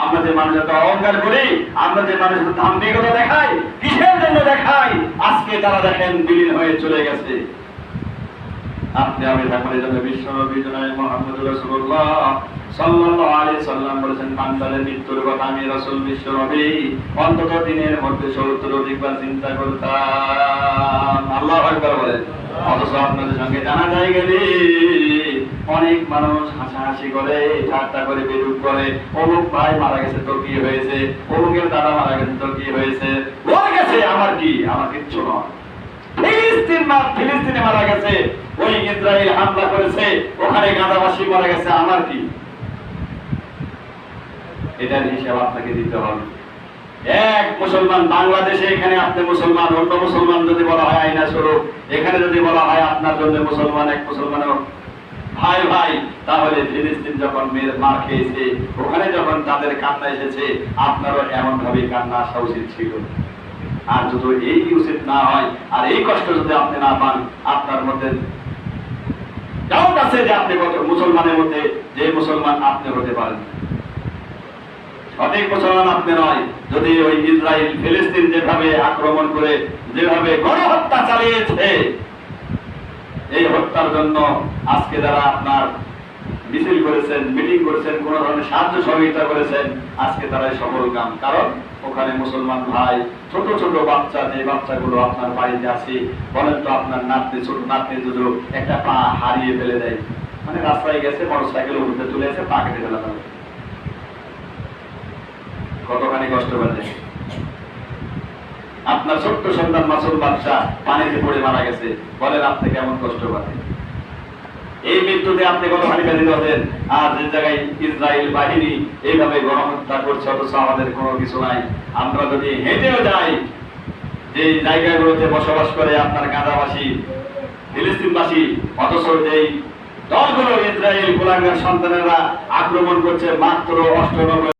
আমরা যে মানুষ এত অহংকার করি, আমরা যে মানুষ দাম্ভিকতা দেখাই, কিসের জন্য দেখাই? আজকে তারা দেখেন বিলীন হয়ে চলে গেছে। আপনি আমি থাকবেন এই জন্য বিশ্বনবী জনাব মুহাম্মদ রাসূলুল্লাহ সাল্লাল্লাহু আলাইহি সাল্লাম বলেছেন, বান্দাদের মৃত্যুর কথা আমি রাসূল বিশ্বনবী অন্তত দিনের মধ্যে 70 অধিকবার চিন্তা করতাম। আল্লাহু আকবার বলেন। অথচ আপনাদের সঙ্গে জানা যায় গেলে অনেক মানুষ হাসাহাসি করে, ঠাট্টা করে, বিরূপ করে, অমুক ভাই মারা গেছে তো কি হয়েছে, অমুকের দাদা মারা গেছে তো কি হয়েছে, ওর গেছে আমার কি, আমার কিচ্ছু নয়। ফিলিস্তিনে মারা গেছে, ওই ইসরায়েল হামলা করেছে, ওখানে গাজাবাসী মারা গেছে, আমার কি? এটার হিসাব আপনাকে দিতে হবে। এক মুসলমান বাংলাদেশে, এখানে আপনি মুসলমান, অন্য মুসলমান যদি বলা হয় আইনা স্বরূপ, এখানে যদি বলা হয় আপনার জন্য মুসলমান, এক মুসলমানের ভাই ভাই, তাহলে ফিলিস্তিন যখন মার খেয়েছে, ওখানে যখন তাদের কান্না এসেছে, আপনারও এমন ভাবে কান্না আসা উচিত ছিল। আর যদি এই উচিত না হয়, আর এই কষ্ট যদি আপনি না পান, আপনার মধ্যে ডাউট আছে যে আপনি কত মুসলমানের মধ্যে যে মুসলমান আপনি হতে পারেন। সঠিক মুসলমান আপনি নয় যদি ওই ইসরায়েল ফিলিস্তিন যেভাবে আক্রমণ করে, যেভাবে গণহত্যা চালিয়েছে, এই হত্যার জন্য আজকে যারা আপনার মিছিল করেছেন, মিটিং করেছেন, কোন ধরনের সাহায্য সহযোগিতা করেছেন, আজকে তারাই সফল কাম। কারণ ওখানে মুসলমান ভাই, ছোট ছোট বাচ্চা, যে বাচ্চাগুলো আপনার বাড়িতে আছে, বলেন তো আপনার নাতনি, ছোট নাতনি যদি একটা পা হারিয়ে ফেলে দেয়, মানে রাস্তায় গেছে, মোটরসাইকেল উঠতে চলে এসে পা কেটে ফেলা হবে, কতখানি কষ্ট পাচ্ছে। আপনার ছোট্ট সন্তান, মাসুম বাচ্চা পানিতে পড়ে মারা গেছে, বলেন আপনি কেমন কষ্ট পাচ্ছেন? এই মৃত্যুতে আপনি কতখানি ব্যথিত হতেন। আর যে জায়গায় ইসরায়েল বাহিনী এইভাবে গণহত্যা করছে, অথচ আমাদের কোনো কিছু নাই। আমরা যদি হেঁটেও যাই, যে জায়গাগুলোতে বসবাস করে আপনার গাজাবাসী, ফিলিস্তিনবাসী, অথচ যেই দলগুলো ইসরায়েল গোলাঙ্গার সন্তানেরা আক্রমণ করছে মাত্র 98